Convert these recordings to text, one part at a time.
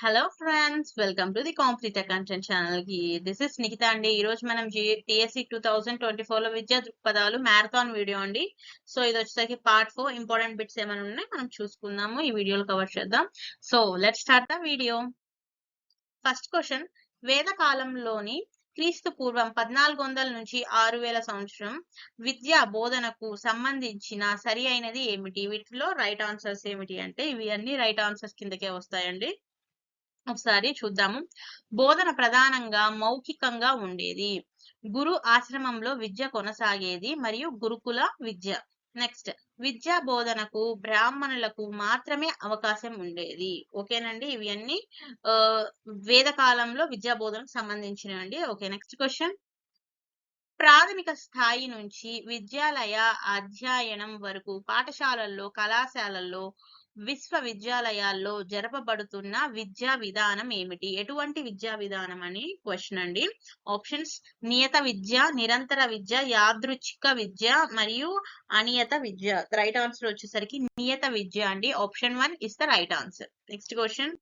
Hello friends, welcome to the competitor content channel కి. This is Nikhita అండి. ఈ రోజు మనం టిఎస్సి 2024 లో విద్యా దృక్పథాలు మ్యారథాన్ వీడియో అండి. సో ఇది వచ్చేసరికి పార్ట్ 4 ఇంపార్టెంట్ బిట్స్ ఏమైనా ఉన్నాయి మనం చూసుకుందాము, ఈ వీడియోలో కవర్ చేద్దాం. So let's start the video. First question, వేద కాలంలోని క్రీస్తు పూర్వం 1400 నుంచి 6000 సంవత్సరం విద్యా బోధనకు సంబంధించిన సరి అయినది ఏమిటి? వీటిలో రైట్ ఆన్సర్స్ ఏమిటి అంటే ఇవి అన్ని రైట్ ఆన్సర్స్ కిందకే వస్తాయండి. ఒకసారి చూద్దాము. బోధన ప్రధానంగా మౌఖికంగా ఉండేది. గురు ఆశ్రమంలో విద్య కొనసాగేది మరియు గురుకుల విద్య. నెక్స్ట్, విద్యా బోధనకు బ్రాహ్మణులకు మాత్రమే అవకాశం ఉండేది. ఓకేనండి, ఇవి అన్ని వేద కాలంలో విద్యా బోధనకు సంబంధించినవండి. Okay, next question. ప్రాథమిక స్థాయి నుంచి విద్యాలయ అధ్యయనం వరకు పాఠశాలల్లో, కళాశాలల్లో, విశ్వవిద్యాలయాల్లో జరపబడుతున్న విద్యా విధానం ఏమిటి? ఎటువంటి విద్యా విధానం అని క్వశ్చన్ అండి. ఆప్షన్స్: నియత విద్య, నిరంతర విద్య, యాదృచ్ఛిక విద్య మరియు అనియత విద్య. రైట్ ఆన్సర్ వచ్చేసరికి నియత విద్య అండి. Option 1 is the right answer. Next question.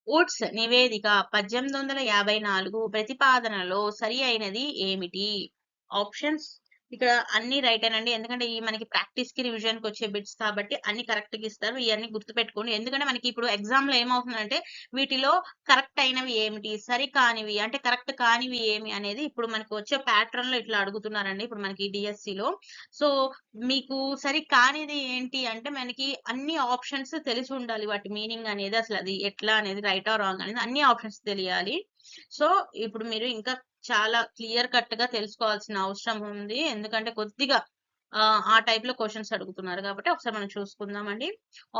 Woods నివేదిక 1854 ప్రతిపాదనలో సరి అయినది ఏమిటి? ఆప్షన్స్ ఇక్కడ అన్ని రైట్ అనండి, ఎందుకంటే ఈ మనకి ప్రాక్టీస్ కి రివిజన్ కి వచ్చే బిట్స్ కాబట్టి అన్ని కరెక్ట్ గా ఇస్తారు. ఇవన్నీ గుర్తుపెట్టుకోండి, ఎందుకంటే మనకి ఇప్పుడు ఎగ్జామ్ లో ఏమవుతుందంటే వీటిలో కరెక్ట్ అయినవి ఏమిటి, సరి కానివి అంటే కరెక్ట్ కానివి ఏమి అనేది ఇప్పుడు మనకి వచ్చే ప్యాటర్న్ లో ఇట్లా అడుగుతున్నారండి. ఇప్పుడు మనకి డిఎస్సి లో సో మీకు సరి కానిది ఏంటి అంటే మనకి అన్ని ఆప్షన్స్ తెలిసి ఉండాలి, వాటి మీనింగ్ అనేది అసలు అది ఎట్లా అనేది రైట్ ఆర్ రాంగ్ అనేది అన్ని ఆప్షన్స్ తెలియాలి. సో ఇప్పుడు మీరు ఇంకా చాలా క్లియర్ కట్ గా తెలుసుకోవాల్సిన అవసరం ఉంది, ఎందుకంటే కొద్దిగా ఆ టైప్ లో క్వశ్చన్స్ అడుగుతున్నారు కాబట్టి ఒకసారి మనం చూసుకుందామండి.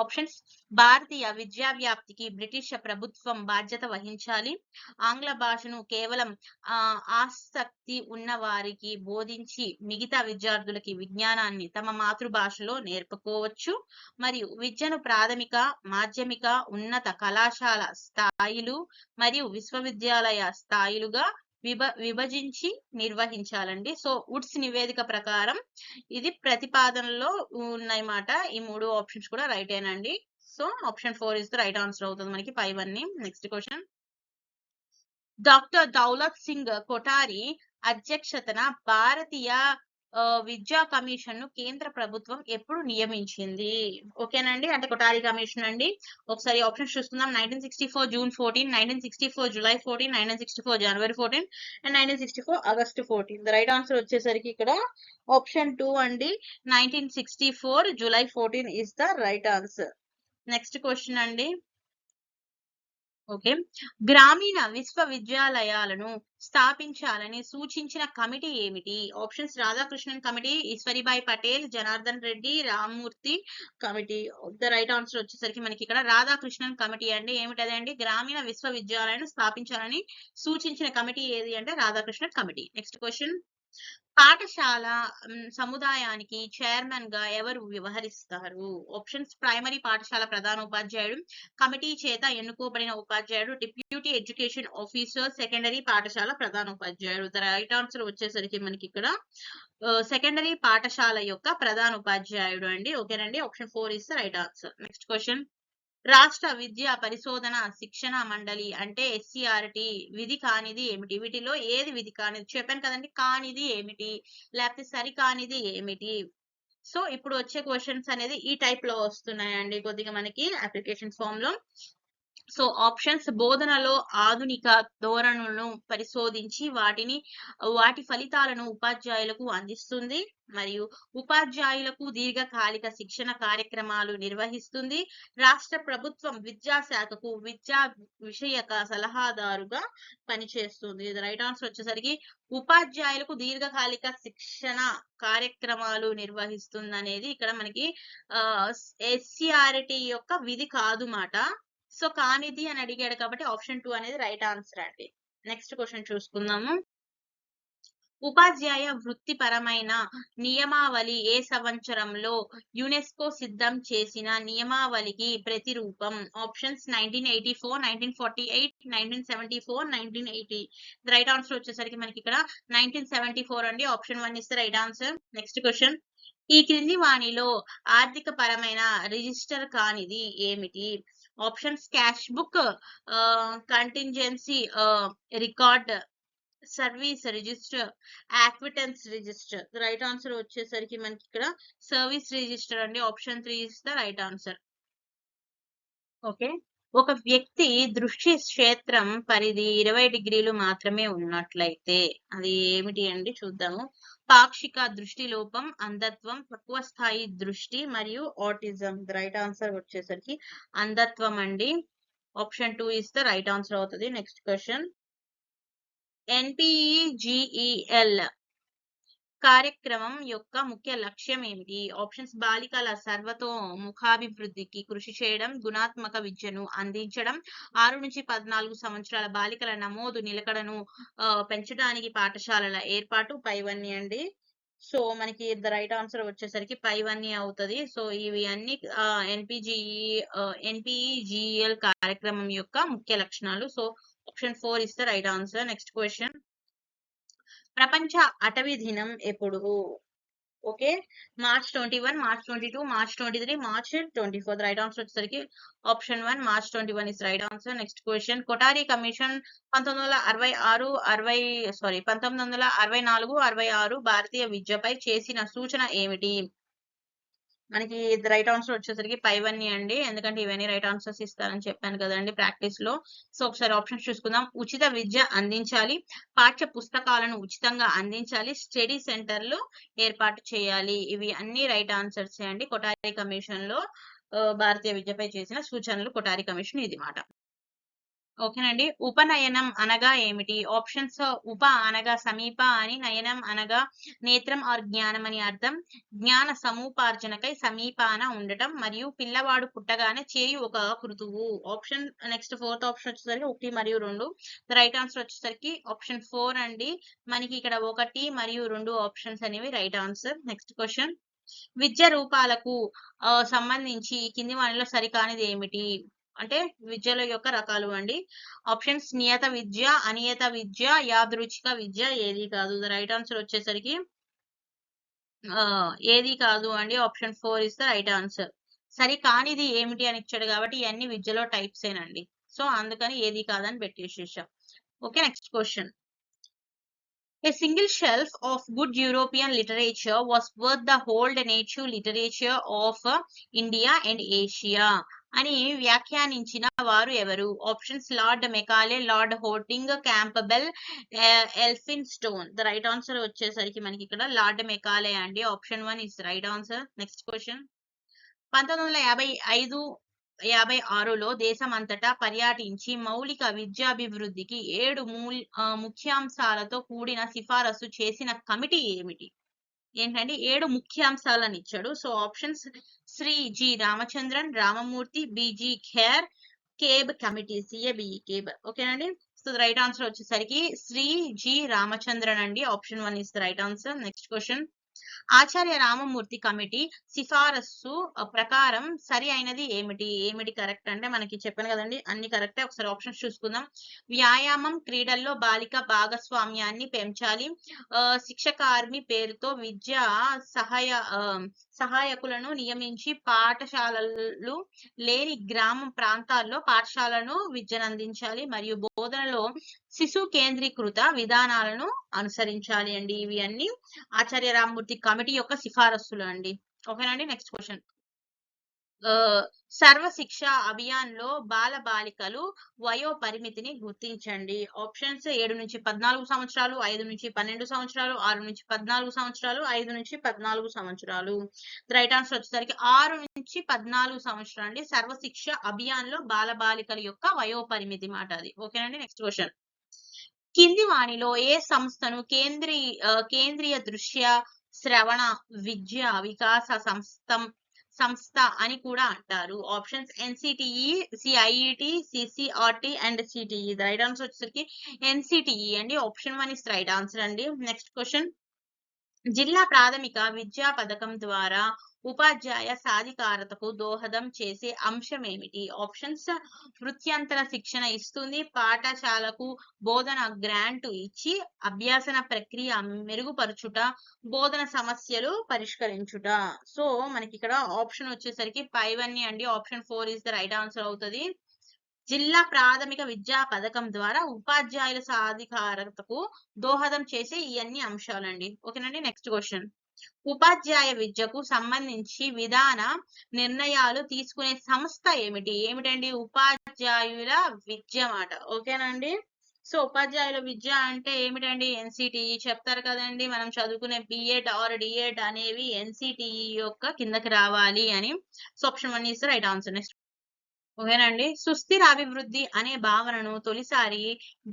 ఆప్షన్స్: భారతీయ విద్యా వ్యాప్తికి బ్రిటిష్ ప్రభుత్వం బాధ్యత వహించాలి. ఆంగ్ల భాషను కేవలం ఆసక్తి ఉన్న వారికి బోధించి మిగతా విద్యార్థులకి విజ్ఞానాన్ని తమ మాతృభాషలో నేర్పుకోవచ్చు. మరియు విద్యను ప్రాథమిక, మాధ్యమిక, ఉన్నత కళాశాల స్థాయిలు మరియు విశ్వవిద్యాలయ స్థాయిలుగా విభజించి నిర్వహించాలండి. సో వుడ్స్ నివేదిక ప్రకారం ఇది ప్రతిపాదనలో ఉన్నాయన్నమాట. ఈ 3 ఆప్షన్స్ కూడా రైట్ ఏనండి. So option 4 is the right answer అవుతుంది మనకి 5 అన్ని. Next question. Doctor Daulat Singh Kothari అధ్యక్షతన భారతీయ విద్యా కమిషన్ ను కేంద్ర ప్రభుత్వం ఎప్పుడు నియమించింది? ఓకేనండి, అంటే కొఠారి కమిషన్ అండి. ఒకసారి ఆప్షన్స్ చూసుకుందాం. 1964 June 14, 1964 July 14, 1964 January 14 and 1964 August 14. Right answer వచ్చేసరికి ఇక్కడ ఆప్షన్ 2 అండి. 1964 July 14 is the right answer. Next question అండి. ఓకే, గ్రామీణ విశ్వవిద్యాలయాలను స్థాపించాలని సూచించిన కమిటీ ఏమిటి? Options: Radhakrishnan committee, Eshwari Bai Patel, Janardhan Reddy, Rammurthy committee. The right answer వచ్చేసరికి మనకి ఇక్కడ రాధాకృష్ణన్ కమిటీ అండి. ఏమిటదండి? గ్రామీణ విశ్వవిద్యాలయాలను స్థాపించాలని సూచించిన కమిటీ ఏది అంటే రాధాకృష్ణన్ కమిటీ. Next question. పాఠశాల సముదాయానికి చైర్మన్ గా ఎవరు వ్యవహరిస్తారు? ఆప్షన్స్: ప్రైమరీ పాఠశాల ప్రధాన ఉపాధ్యాయుడు, కమిటీ చేత ఎన్నుకోబడిన ఉపాధ్యాయుడు, డిప్యూటీ ఎడ్యుకేషన్ ఆఫీసర్, సెకండరీ పాఠశాల ప్రధాన ఉపాధ్యాయుడు. ద రైట్ ఆన్సర్ వచ్చేసరికి మనకి ఇక్కడ సెకండరీ పాఠశాల యొక్క ప్రధాన ఉపాధ్యాయుడు అండి. ఓకేనండి, option 4 is the right answer. Next question. రాష్ట్ర విద్యా పరిశోధన శిక్షణ మండలి అంటే ఎస్సిఆర్టి విధి కానిది ఏమిటి? వీటిలో ఏది విధి కానిది? చెప్పాను కదండి, కానిది ఏమిటి లేకపోతే సరి కానిది ఏమిటి? సో ఇప్పుడు వచ్చే క్వశ్చన్స్ అనేది ఈ టైప్ లో వస్తున్నాయండి కొద్దిగా మనకి అప్లికేషన్ ఫామ్ లో. సో ఆప్షన్స్: బోధనలో ఆధునిక ధోరణులను పరిశోధించి వాటి ఫలితాలను ఉపాధ్యాయులకు అందిస్తుంది మరియు ఉపాధ్యాయులకు దీర్ఘకాలిక శిక్షణ కార్యక్రమాలు నిర్వహిస్తుంది. రాష్ట్ర ప్రభుత్వం విద్యాశాఖకు విద్యా విషయక సలహాదారుగా పనిచేస్తుంది. రైట్ ఆన్సర్ వచ్చేసరికి ఉపాధ్యాయులకు దీర్ఘకాలిక శిక్షణ కార్యక్రమాలు నిర్వహిస్తుంది అనేది ఇక్కడ మనకి ఎస్సిఆర్టి యొక్క విధి కాదు మాట. సో కానిది అని అడిగాడు కాబట్టి ఆప్షన్ 2 అనేది రైట్ ఆన్సర్ అండి. నెక్స్ట్ క్వశ్చన్ చూసుకుందాము. ఉపాధ్యాయ వృత్తిపరమైన నియమావళి ఏ సంవత్సరంలో యునెస్కో సిద్ధం చేసిన నియమావళికి ప్రతిరూపం? ఆప్షన్స్: 1984, 1948, 1974, 1980. రైట్ ఆన్సర్ వచ్చేసరికి మనకి ఇక్కడ 1974 అండి. Option 1 is the right answer. Next question. ఈ క్రింది వాణిలో ఆర్థిక పరమైన రిజిస్టర్ కానిది ఏమిటి? Options cash book, contingency record, service register, acquittance register. Right answer వచ్చేసరికి మనకి ఇక్కడ సర్వీస్ రిజిస్టర్ అండి. Option 3 is the right answer. Okay, ఒక వ్యక్తి దృష్టి క్షేత్రం పరిధి 20 డిగ్రీలు మాత్రమే ఉన్నట్లయితే అది ఏమిటి అండి చూద్దాము. పాక్షిక దృష్టి లోపం, అంధత్వం, తక్కువ స్థాయి దృష్టి మరియు ఆటిజం. రైట్ ఆన్సర్ వచ్చేసరికి అంధత్వం అండి. Option 2 is the right answer అవుతుంది. నెక్స్ట్ క్వశ్చన్, NPEGEL కార్యక్రమం యొక్క ముఖ్య లక్ష్యం ఏమిటి? ఆప్షన్స్ బాలికల సర్వతోముఖాభివృద్ధికి కృషి చేయడం, గుణాత్మక విద్యను అందించడం, 6 నుంచి 14 సంవత్సరాల బాలికల నమోదు నిలకడను పెంచడానికి పాఠశాలల ఏర్పాటు, పైవన్నీ అండి. సో మనకి ద రైట్ ఆన్సర్ వచ్చేసరికి పైవన్నీ అవుతుంది. సో ఇవి అన్ని NPEGEL కార్యక్రమం యొక్క ముఖ్య లక్షణాలు. So option 4 is the right answer. Next question, ప్రపంచ అటవీ దినం ఎప్పుడు? Okay, March 21, March 22, March 23, March 24. Right answer వచ్చేసరికి option 1 March 21 is right answer. Next question, Kothari commission 1964-66 భారతీయ విద్యపై చేసిన సూచన ఏమిటి? మనకి రైట్ ఆన్సర్ వచ్చేసరికి పైవన్నీ అండి, ఎందుకంటే ఇవన్నీ రైట్ ఆన్సర్స్ ఇస్తారని చెప్పాను కదండి ప్రాక్టీస్ లో. సో ఒకసారి ఆప్షన్స్ చూసుకుందాం. ఉచిత విద్య అందించాలి, పాఠ్య పుస్తకాలను ఉచితంగా అందించాలి, స్టడీ సెంటర్లు ఏర్పాటు చేయాలి. ఇవి అన్ని రైట్ ఆన్సర్స్ అండి. కొఠారి కమిషన్ లో భారతీయ విద్యపై చేసిన సూచనలు కొఠారి కమిషన్ ఇది మాట. ఓకేనండి, ఉపనయనం అనగా ఏమిటి? ఆప్షన్స్, ఉప అనగా సమీప అని, నయనం అనగా నేత్రం ఆర్ జ్ఞానం అని అర్థం, జ్ఞాన సముపార్జనకై సమీపాన ఉండటం, మరియు పిల్లవాడు పుట్టగానే చేయు ఒక కృతువు. ఆప్షన్ నెక్స్ట్ 4th ఆప్షన్ వచ్చేసరికి 1 మరియు 2. రైట్ ఆన్సర్ వచ్చేసరికి ఆప్షన్ 4 అండి. మనకి ఇక్కడ 1 మరియు 2 ఆప్షన్స్ అనేవి రైట్ ఆన్సర్. నెక్స్ట్ క్వశ్చన్, విద్య రూపాలకు సంబంధించి కింది వానిలో సరికానిది ఏమిటి? అంటే విద్యల యొక్క రకాలు అండి. ఆప్షన్స్ నియత విద్య, అనియత విద్య, యాదృచ్ఛిక విద్య, ఏది కాదు. రైట్ ఆన్సర్ వచ్చేసరికి ఏది కాదు అండి. Option 4 is the right answer. సరి కానిది ఏమిటి అని ఇచ్చాడు కాబట్టి ఇవన్నీ విద్యలో టైప్స్ ఏనండి. సో అందుకని ఏది కాదని పెట్టేసేసాం. Okay, next question, a single shelf of good European literature was worth the whole native literature of India and Asia అని వ్యాఖ్యానించిన వారు ఎవరు? Options Lord Macaulay, Lord Hardinge, Campbell, Elphinstone. The right answer వచ్చేసరికి మనకి ఇక్కడ Lord Macaulay అండి. Option 1 is right answer. Next question, 1956లో దేశమంతటా పర్యటించి మౌలిక విద్యాభివృద్ధికి 7 ముఖ్యాంశాలతో కూడిన సిఫారసు చేసిన కమిటీ ఏమిటి? ఏంటంటే 7 ముఖ్యాంశాలను ఇచ్చాడు. So options Shri G Ramachandran, Ramamurthy, busy Kher, cab committee, CABE cab. ఓకేనండి. సో రైట్ ఆన్సర్ వచ్చేసరికి శ్రీ జి రామచంద్రన్ అండి. Option 1 is the right answer. Next question, Acharya Ramamurthy committee సిఫారసు ప్రకారం సరి అయినది ఏమిటి? ఏమిటి కరెక్ట్ అంటే మనకి చెప్పాను కదండి అన్ని కరెక్టే. ఒకసారి ఆప్షన్స్ చూసుకుందాం. వ్యాయామం, క్రీడల్లో బాలిక భాగస్వామ్యాన్ని పెంచాలి, శిక్షకార్మి పేరుతో విద్య సహాయకులను నియమించి పాఠశాలలు లేని గ్రామ ప్రాంతాల్లో పాఠశాలను విద్యనందించాలి, మరియు బోధనలో శిశు కేంద్రీకృత విధానాలను అనుసరించాలి అండి. ఇవి అన్ని ఆచార్య రామమూర్తి కమిటీ యొక్క సిఫారసులు అండి. ఓకేనండి. నెక్స్ట్ క్వశ్చన్, సర్వశిక్ష అభియాన్ లో బాల బాలికలు వయో పరిమితిని గుర్తించండి. ఆప్షన్స్ 7 నుంచి 14 సంవత్సరాలు, 5 నుంచి 12 సంవత్సరాలు, 6 నుంచి 14 సంవత్సరాలు, 5 నుంచి 14 సంవత్సరాలు. రైట్ ఆన్సర్ వచ్చేసరికి 6 నుంచి 14 సంవత్సరాలు అండి. సర్వశిక్ష అభియాన్ లో బాల బాలికల యొక్క వయో పరిమితి మాట అది. ఓకేనండి. నెక్స్ట్ క్వశ్చన్, కింది వాణిలో ఏ సంస్థను కేంద్రీయ దృశ్య శ్రవణ విద్య వికాస సంస్థ అని కూడా అంటారు? Options NCTE, CIET, CCRT and CTE. Right answer వచ్చేసరికి NCTE అండి. ఆప్షన్ 1 ఇస్ రైట్ ఆన్సర్ అండి. నెక్స్ట్ క్వశ్చన్, జిల్లా ప్రాథమిక విద్యా పథకం ద్వారా ఉపాధ్యాయ సాధికారతకు దోహదం చేసే అంశం ఏమిటి? ఆప్షన్స్: వృత్యంతర శిక్షణ ఇస్తుంది, పాఠశాలకు బోధన గ్రాంట్ ఇచ్చి అభ్యాసన ప్రక్రియ మెరుగుపరచుట, బోధన సమస్యలు పరిష్కరించుట. సో మనకి ఇక్కడ ఆప్షన్ వచ్చేసరికి పైవన్నీ అండి. Option 4 is the right answer అవుతుంది. జిల్లా ప్రాథమిక విద్యా పథకం ద్వారా ఉపాధ్యాయుల సాధికారతకు దోహదం చేసే ఈ అన్ని అంశాలండి. ఓకేనండి. నెక్స్ట్ క్వశ్చన్: ఉపాధ్యాయ విద్యకు సంబంధించి విధాన నిర్ణయాలు తీసుకునే సంస్థ ఏమిటి? ఏమిటండి? ఉపాధ్యాయుల విద్య మాట. ఓకేనండి. సో ఉపాధ్యాయుల విద్య అంటే ఏమిటండి? ఎన్సిటిఈ చెప్తారు కదండి, మనం చదువుకునే బిఎడ్ ఆర్ డిఎడ్ అనేవి ఎన్సిటిఈ యొక్క కిందకి రావాలి అని. So option 1 is right answer. Next. ఓకేనండి. సుస్థిర అభివృద్ధి అనే భావనను తొలిసారి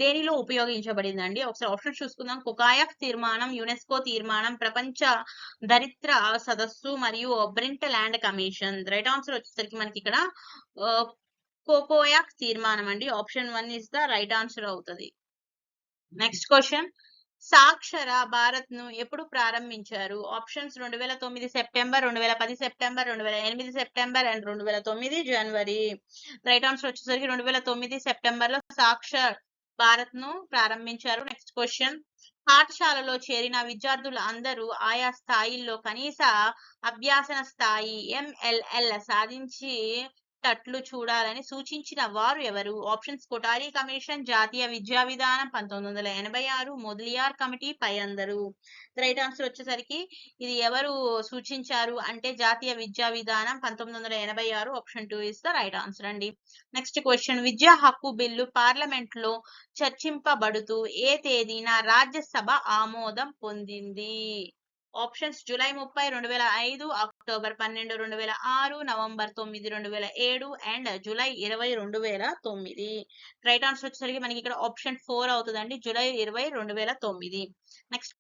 దేనిలో ఉపయోగించబడిందండి? ఒకసారి ఆప్షన్ చూసుకుందాం. కొకాయక్ తీర్మానం, యునెస్కో తీర్మానం, ప్రపంచ దరిద్ర సదస్సు మరియు బ్రింట్ ల్యాండ్ కమిషన్. రైట్ ఆన్సర్ వచ్చేసరికి మనకి ఇక్కడ కోకోయాక్ తీర్మానం అండి. Option 1 is the right answer అవుతుంది. నెక్స్ట్ క్వశ్చన్: సాక్షర భారత్ ను ఎప్పుడు ప్రారంభించారు? Options: 2009 September, 2010 September, 2008 September and 2009 January. Right answer వచ్చేసరికి 2009 సెప్టెంబర్ లో సాక్షర్ భారత్ ను ప్రారంభించారు. నెక్స్ట్ క్వశ్చన్: పాఠశాలలో చేరిన విద్యార్థులు అందరూ ఆయా స్థాయిల్లో కనీస అభ్యాసన స్థాయి MLL సాధించేటట్లు చూడాలని సూచించిన వారు ఎవరు? ఆప్షన్స్: కొఠారి కమిషన్, జాతీయ విద్యా విధానం 1986, మొదలియార్ కమిటీ, పై అందరూ. రైట్ ఆన్సర్ వచ్చేసరికి ఇది ఎవరు సూచించారు అంటే జాతీయ విద్యా విధానం 1986. Option 2 is the right answer అండి. నెక్స్ట్ క్వశ్చన్: విద్యా హక్కు బిల్లు పార్లమెంట్ లో చర్చింపబడుతూ ఏ తేదీన రాజ్యసభ ఆమోదం పొందింది? Options: July 30, 2005, October 12, 2006, November 9, 2007 and July 20, 2009. Right answer వచ్చేసరికి మనకి ఇక్కడ ఆప్షన్ 4 అవుతుందండి. జూలై 20, 2009. నెక్స్ట్: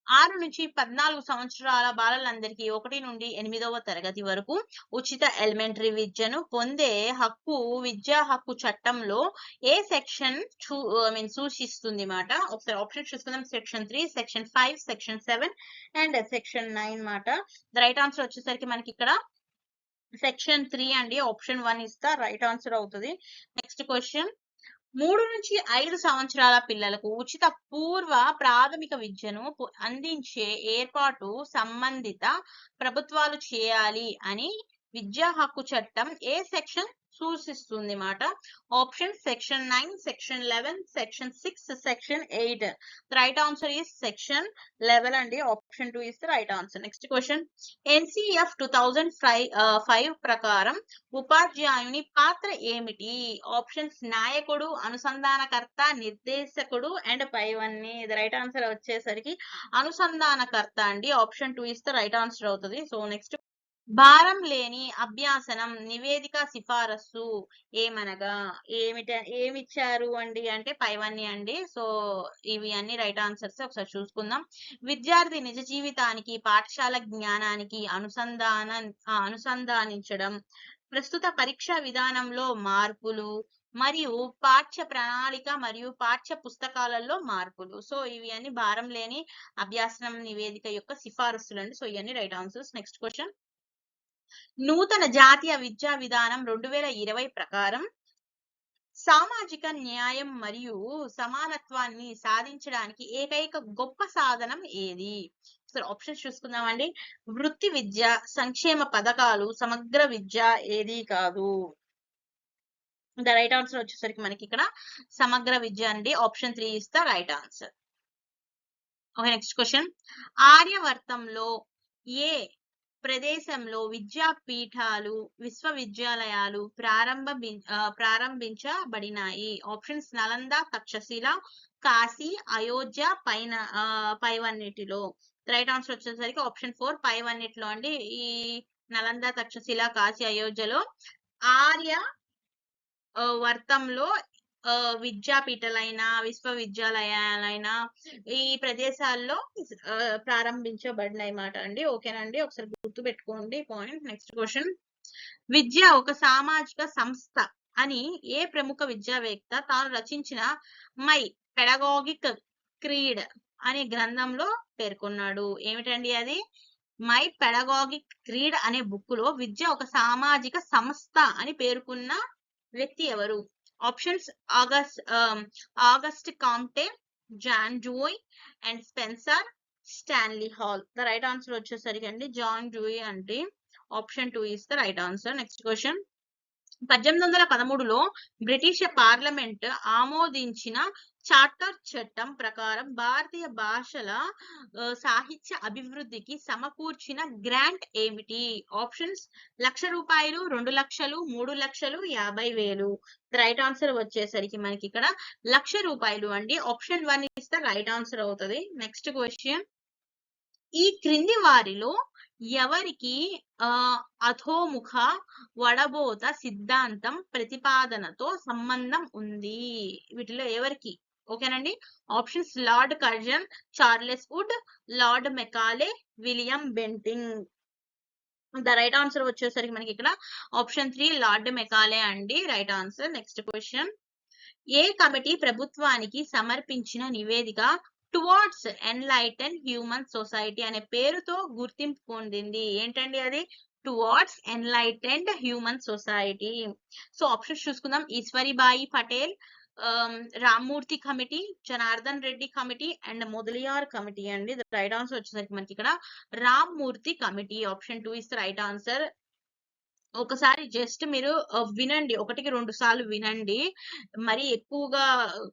6 నుంచి 14 సంవత్సరాల బాలలందరికీ 1 నుండి 8వ తరగతి వరకు ఉచిత ఎలిమెంటరీ విద్యను పొందే హక్కు విద్యా హక్కు చట్టంలో ఏ సెక్షన్ సూచిస్తుంది మాట? ఒకసారి ఆప్షన్ చూసుకుందాం. Section 3, section 5, section 7 and section 9 మాట. రైట్ ఆన్సర్ వచ్చేసరికి మనకి ఇక్కడ సెక్షన్ 3 అండి. Option 1 is the right answer అవుతుంది. నెక్స్ట్ క్వశ్చన్: 3 నుంచి 5 సంవత్సరాల పిల్లలకు ఉచిత పూర్వ ప్రాథమిక విద్యను అందించే ఏర్పాటు సంబంధిత ప్రభుత్వాలు చేయాలి అని విద్యా హక్కు చట్టం ఏ సెక్షన్ సూచిస్తుంది మాట? Option: section 9, section 11, section 6, section 8. Right answer is section 11 అండి. Option 2 is the right answer. Next question: NCF 2005 ప్రకారం ఉపాధ్యాయుని పాత్ర ఏమిటి? ఆప్షన్స్: నాయకుడు, అనుసంధానకర్త, నిర్దేశకుడు అండ్ పైవన్నీ. ఇది రైట్ ఆన్సర్ వచ్చేసరికి అనుసంధానకర్త అండి. Option 2 is the right answer అవుతుంది. సో నెక్స్ట్: భారం లేని అభ్యాసనం నివేదిక సిఫారసు ఏమనగా ఏమిచ్చారు అండి అంటే పైవన్నీ అండి. సో ఇవి అన్ని రైట్ ఆన్సర్స్. ఒకసారి చూసుకుందాం. విద్యార్థి నిజ జీవితానికి పాఠశాల జ్ఞానానికి అనుసంధానించడం, ప్రస్తుత పరీక్షా విధానంలో మార్పులు మరియు పాఠ్య ప్రణాళిక మరియు పాఠ్య పుస్తకాలలో మార్పులు. సో ఇవి అన్ని భారం లేని అభ్యాసనం నివేదిక యొక్క సిఫారసులు అండి. సో ఇవన్నీ రైట్ ఆన్సర్స్. నెక్స్ట్ క్వశ్చన్: నూతన జాతీయ విద్యా విధానం 2020 ప్రకారం సామాజిక న్యాయం మరియు సమానత్వాన్ని సాధించడానికి ఏకైక గొప్ప సాధనం ఏది? సరే ఆప్షన్స్ చూసుకుందామండి. వృత్తి విద్య, సంక్షేమ పథకాలు, సమగ్ర విద్య, ఏది కాదు. ద రైట్ ఆన్సర్ వచ్చేసరికి మనకి ఇక్కడ సమగ్ర విద్య అండి. Option 3 is the right answer. Okay. Next question: ఆర్యవర్తంలో ఏ ప్రదేశంలో విద్యాపీఠాలు, విశ్వవిద్యాలయాలు ప్రారంభించబడినాయి? ఆప్షన్స్: నలంద, తక్షశిల, కాశీ, అయోధ్య, పైవన్నిటిలో. రైట్ ఆన్సర్ వచ్చేసరికి ఆప్షన్ 4 పైవన్నిటిలో అండి. ఈ నలంద, తక్షశిల, కాశీ, అయోధ్యలో ఆర్య వర్తంలో విద్యాపీఠాలైన, విశ్వవిద్యాలయాలైన ఈ ప్రదేశాల్లో ప్రారంభించబడినాయి మాట అండి. ఓకేనండి. ఒకసారి గుర్తు పెట్టుకోండి పాయింట్. నెక్స్ట్ క్వశ్చన్: విద్య ఒక సామాజిక సంస్థ అని ఏ ప్రముఖ విద్యావేత్త తాను రచించిన మై పెడగాగిక్ క్రీడ్ అనే గ్రంథంలో పేర్కొన్నాడు. ఏమిటండి అది? మై పెడగాగిక్ రీడ్ అనే బుక్ లో విద్య ఒక సామాజిక సంస్థ అని పేర్కొన్న వ్యక్తి ఎవరు? Options Auguste Comte, John Dewey and Spencer Stanley Hall. The right answer వచ్చేసరికి అండి జాన్ డూయ్ అంటే option 2 is the right answer. Next question. 1813లో బ్రిటిష్ పార్లమెంట్ ఆమోదించిన చార్టర్ చట్టం ప్రకారం భారతీయ భాషల సాహిత్య అభివృద్ధికి సమకూర్చిన గ్రాంట్ ఏమిటి? ఆప్షన్స్ 1,00,000 రూపాయలు, 2 లక్షలు, 3 లక్షలు, 50,000. రైట్ ఆన్సర్ వచ్చేసరికి మనకి ఇక్కడ 1,00,000 రూపాయలు అండి. Option 1 is the right answer అవుతుంది. Next question. ఈ క్రింది వారిలో ఎవరికి అధోముఖ వడబోత సిద్ధాంతం ప్రతిపాదనతో సంబంధం ఉంది? వీటిలో ఎవరికి? ఓకేనండి. Options Lord Curzon, Charles Wood, Lord Macaulay, William Bentinck. The right answer వచ్చేసరికి మనకి ఇక్కడ ఆప్షన్ 3 లార్డ్ మెకాలే అండి రైట్ ఆన్సర్. Next question. ఏ కమిటీ ప్రభుత్వానికి సమర్పించిన నివేదిక టువర్డ్స్ ఎన్లైటన్ హ్యూమన్ సొసైటీ అనే పేరుతో గుర్తింపు పొందింది? ఏంటండి అది? Towards enlightened human society. So options చూసుకుందాం. Eshwaribai Patel, Ramamurthy committee, Janardhan Reddy committee and Mudaliar committee అండి. రైట్ ఆన్సర్ వచ్చేసరికి మనకి ఇక్కడ Ramamurthy committee. Option 2 is right answer. ఒకసారి జస్ట్ మీరు వినండి, 1-2 సార్లు వినండి. మరి ఎక్కువగా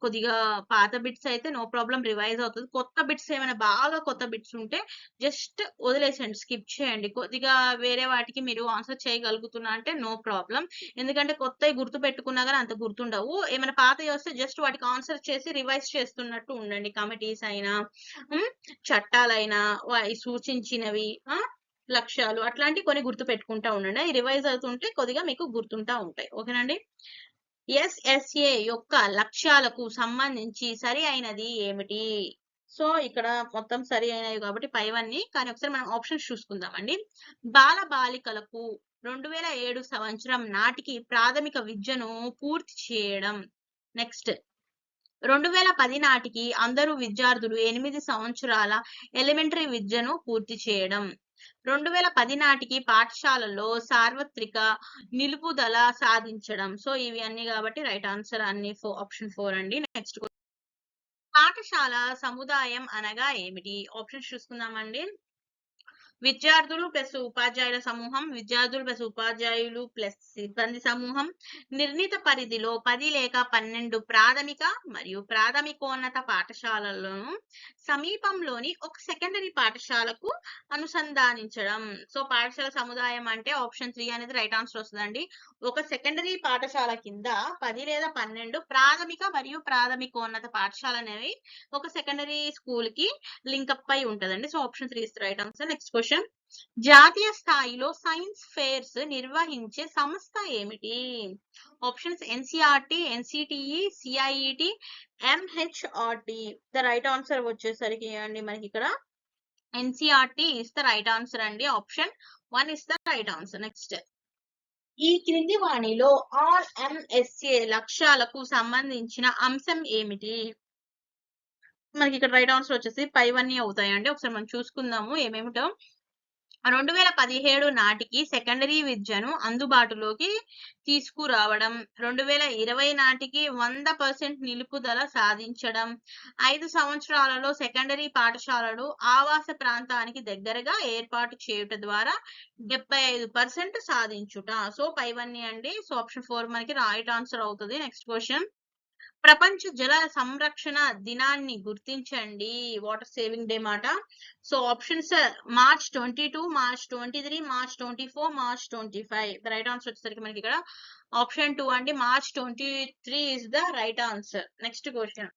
కొద్దిగా పాత బిట్స్ అయితే నో ప్రాబ్లం రివైజ్ అవుతుంది. కొత్త బిట్స్ ఏమైనా బాగా కొత్త బిట్స్ ఉంటే జస్ట్ వదిలేసండి, స్కిప్ చేయండి. కొద్దిగా వేరే వాటికి మీరు ఆన్సర్ చేయగలుగుతున్నా అంటే నో ప్రాబ్లం. ఎందుకంటే కొత్తవి గుర్తు పెట్టుకున్నా కానీ అంత గుర్తుండవు. ఏమైనా పాతవి వస్తే జస్ట్ వాటికి ఆన్సర్ చేసి రివైజ్ చేస్తున్నట్టు ఉండండి. కమిటీస్ అయినా చట్టాలైనా సూచించినవి లక్ష్యాలు అట్లాంటి కొన్ని గుర్తు పెట్టుకుంటా ఉండండి. అవి రివైజ్ అవుతుంటే కొద్దిగా మీకు గుర్తుంటా ఉంటాయి. ఓకేనండి. ఎస్ఎస్ఏ యొక్క లక్ష్యాలకు సంబంధించి సరి అయినది ఏమిటి? సో ఇక్కడ మొత్తం సరి అయినవి కాబట్టి పైవన్నీ, కానీ ఒకసారి మనం ఆప్షన్స్ చూసుకుందామండి. బాల బాలికలకు 2007 సంవత్సరం నాటికి ప్రాథమిక విద్యను పూర్తి చేయడం. నెక్స్ట్ 2010 నాటికి అందరూ విద్యార్థులు 8 సంవత్సరాల ఎలిమెంటరీ విద్యను పూర్తి చేయడం. 2010 నాటికి పాఠశాలలో సార్వత్రిక నిలుపుదల సాధించడం. సో ఇవి అన్ని కాబట్టి రైట్ ఆన్సర్ అన్ని ఆప్షన్ 4 అండి. నెక్స్ట్ పాఠశాల సముదాయం అనగా ఏమిటి? ఆప్షన్స్ చూసుకుందామండి. విద్యార్థులు ప్లస్ ఉపాధ్యాయుల సమూహం, విద్యార్థులు ప్లస్ ఉపాధ్యాయులు ప్లస్ సిబ్బంది సమూహం, నిర్ణీత పరిధిలో 10 లేక 12 ప్రాథమిక మరియు ప్రాథమికోన్నత పాఠశాలలను సమీపంలోని ఒక సెకండరీ పాఠశాలకు అనుసంధానించడం. సో పాఠశాల సముదాయం అంటే ఆప్షన్ 3 అనేది రైట్ ఆన్సర్ వస్తుందండి. ఒక సెకండరీ పాఠశాల కింద 10 లేదా 12 ప్రాథమిక మరియు ప్రాథమికోన్నత పాఠశాల అనేవి ఒక సెకండరీ స్కూల్ కి లింకప్ అయి ఉంటదండి. So option 3 is right answer. Next question. జాతీయ స్థాయిలో సైన్స్ ఫేర్స్ నిర్వహించే సంస్థ ఏమిటి? Options NCERT, NCTE, CIET, MHRT. The right answer వచ్చేసరికి అండి మనకి ఇక్కడ NCERT is the right answer అండి. Option 1 is the right answer. Next. ఈ క్రింది వాణిలో ఆర్ఎంఎస్ఏ లక్ష్యాలకు సంబంధించిన అంశం ఏమిటి? మనకి ఇక్కడ రైట్ ఆన్సర్ వచ్చేసి పైవన్నీ అవుతాయండి. ఒకసారి మనం చూసుకుందాము ఏమేమిటో. 2017 నాటికి సెకండరీ విద్యను అందుబాటులోకి తీసుకురావడం, 2020 నాటికి 100% నిలుపుదల సాధించడం, 5 సంవత్సరాలలో సెకండరీ పాఠశాలలు ఆవాస ప్రాంతానికి దగ్గరగా ఏర్పాటు చేయుట ద్వారా 75% సాధించుట. సో పైవన్నీ అండి. సో ఆప్షన్ 4 మనకి రైట్ ఆన్సర్ అవుతుంది. Next question. ప్రపంచ జల సంరక్షణ దినాన్ని గుర్తించండి. వాటర్ సేవింగ్ డే మాట. So options March 22, March 23, March 24, March 25. The right answer వచ్చేసరికి మనకి ఇక్కడ ఆప్షన్ 2 అండి. March 23 is the right answer. Next question.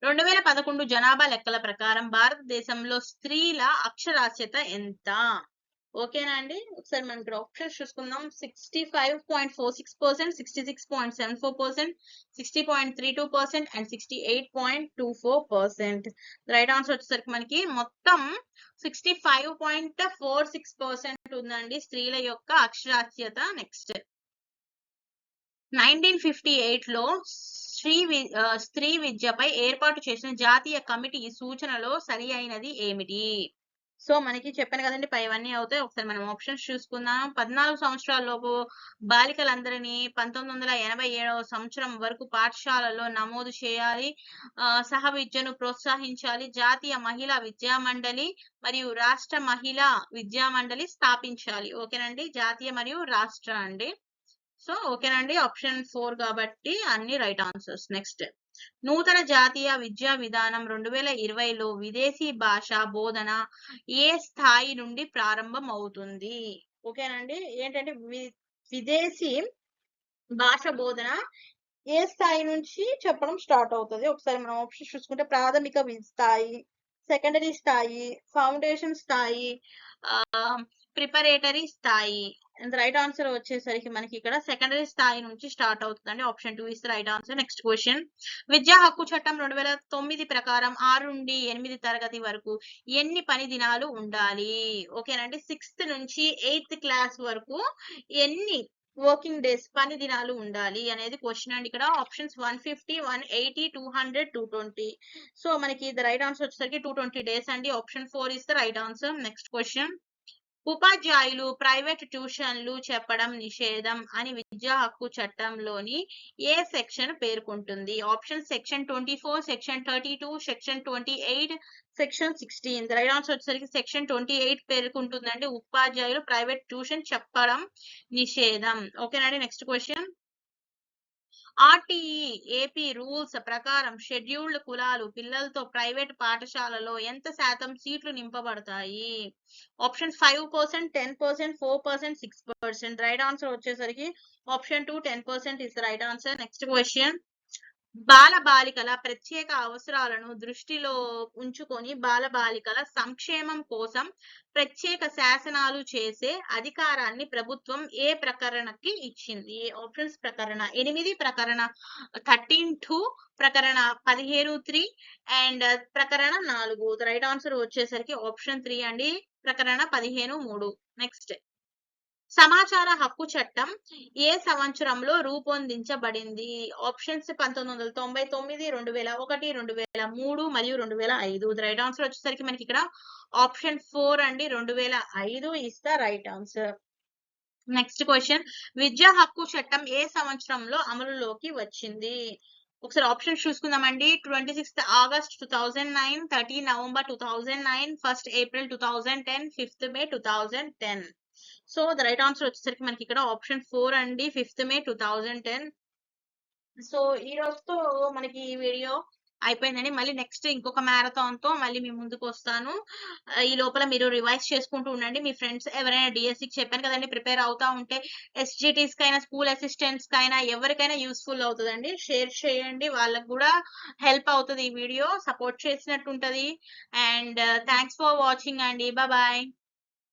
2011 జనాభా లెక్కల ప్రకారం భారతదేశంలో స్త్రీల అక్షరాస్యత ఎంత? ఓకేనా అండి. ఒకసారి మనం ఇక్కడ ఆప్షన్స్ చూసుకుందాం. 65.46%, 66.74%, 60.32% అండ్ 68.24%. రైట్ ఆన్సర్ వచ్చేసరికి మనకి మొత్తం 65.46% ఉందండి స్త్రీల యొక్క అక్షరాస్యత. నెక్స్ట్. 1958లో స్త్రీ విద్యపై ఏర్పాటు చేసిన జాతీయ కమిటీ సూచనలో సరి అయినది ఏమిటి? సో మనకి చెప్పాను కదండి పైవన్నీ అవుతాయి. ఒకసారి మనం ఆప్షన్స్ చూసుకుందాం. 14 సంవత్సరాల లోపు బాలికలందరినీ 1987వ సంవత్సరం వరకు పాఠశాలలో నమోదు చేయాలి. సహ విద్యను ప్రోత్సహించాలి. జాతీయ మహిళా విద్యా మండలి మరియు రాష్ట్ర మహిళా విద్యా మండలి స్థాపించాలి. ఓకేనండి. జాతీయ మరియు రాష్ట్ర అండి. సో ఓకేనండి. ఆప్షన్ 4 కాబట్టి అన్ని రైట్ ఆన్సర్స్. నెక్స్ట్, నూతన జాతీయ విద్యా విధానం 2020లో విదేశీ భాష బోధన ఏ స్థాయి నుండి ప్రారంభం అవుతుంది? ఓకేనండి. ఏంటంటే విదేశీ భాష బోధన ఏ స్థాయి నుంచి చెప్పడం స్టార్ట్ అవుతుంది? ఒకసారి మనం ఆప్షన్ చూసుకుంటే ప్రాథమిక స్థాయి, సెకండరీ స్థాయి, ఫౌండేషన్ స్థాయి, ప్రిపరేటరీ స్థాయి. రైట్ ఆన్సర్ వచ్చేసరికి మనకి ఇక్కడ సెకండరీ స్థాయి నుంచి స్టార్ట్ అవుతుందండి. Option 2 is right answer. Next question, విద్యా హక్కు చట్టం 2009 ప్రకారం 6 నుండి 8 తరగతి వరకు ఎన్ని పని దినాలు ఉండాలి? ఓకేనండి. 6th నుంచి 8th క్లాస్ వరకు ఎన్ని వర్కింగ్ డేస్ పని దినాలు ఉండాలి అనేది క్వశ్చన్ అండి. ఇక్కడ ఆప్షన్స్ 150, 180, 200, 220. సో మనకి ద రైట్ ఆన్సర్ వచ్చేసరికి 220 డేస్ అండి. Option 4 is the right answer. Next question, ఉపాధ్యాయులు ప్రైవేట్ ట్యూషన్లు చెప్పడం నిషేధం అని విద్యా హక్కు చట్టంలోని ఏ సెక్షన్ పేర్కొంటుంది? Option section 24, section 32, section 28, section 16. Right answer వచ్చేసరికి సెక్షన్ 28 పేర్కొంటుందండి. ఉపాధ్యాయులు ప్రైవేట్ ట్యూషన్ చెప్పడం నిషేధం. ఓకేనండి. Next question, RTE AP rules ప్రకారం షెడ్యూల్డ్ కులాలు పిల్లలతో ప్రైవేట్ పాఠశాలలో ఎంత శాతం సీట్లు నింపబడతాయి? ఆప్షన్ 5%, 10%, 4%, 6%. రైట్ ఆన్సర్ వచ్చేసరికి option 2, 10% is the right answer. Next question, బాలబాలికల ప్రత్యేక అవసరాలను దృష్టిలో ఉంచుకొని బాలబాలికల సంక్షేమం కోసం ప్రత్యేక శాసనాలు చేసే అధికారాన్ని ప్రభుత్వం ఏ ప్రకరణకి ఇచ్చింది? ఆప్షన్స్ ప్రకరణ 8, ప్రకరణ 13(2), ప్రకరణ 15(3) అండ్ ప్రకరణ 4. రైట్ ఆన్సర్ వచ్చేసరికి ఆప్షన్ 3 అండి, ప్రకరణ 15(3). నెక్స్ట్, సమాచార హక్కు చట్టం ఏ సంవత్సరంలో రూపొందించబడింది? ఆప్షన్స్ 1999, 2001, 2003 మరియు 2005. రైట్ ఆన్సర్ వచ్చేసరికి మనకి ఇక్కడ ఆప్షన్ 4 అండి, 2005 is the right answer. Next question, విద్యా హక్కు చట్టం ఏ సంవత్సరంలో అమలులోకి వచ్చింది? ఒకసారి option చూసుకుందామండి. 26th August 2009, 30 November 2009, 1st April 2010, 5th May 2010. So the right answer వచ్చేసరికి మనకి ఇక్కడ ఆప్షన్ 4 అండి, 5th May 2010. సో ఈ రోజుతో మనకి ఈ వీడియో అయిపోయిందండి. మళ్ళీ నెక్స్ట్ ఇంకొక మ్యారథాన్ తో మళ్ళీ మీ ముందుకు వస్తాను. ఈ లోపల మీరు రివైజ్ చేసుకుంటూ ఉండండి. మీ ఫ్రెండ్స్ ఎవరైనా డిఎస్సికి చెప్పాను కదండి ప్రిపేర్ అవుతా ఉంటే ఎస్జిటిస్ కైనా స్కూల్ అసిస్టెంట్స్ కైనా ఎవరికైనా యూస్ఫుల్ అవుతుందండి. షేర్ చేయండి, వాళ్ళకు కూడా హెల్ప్ అవుతుంది. ఈ వీడియో సపోర్ట్ చేసినట్టు ఉంటది. అండ్ థ్యాంక్స్ ఫర్ వాచింగ్ అండి. బాయ్.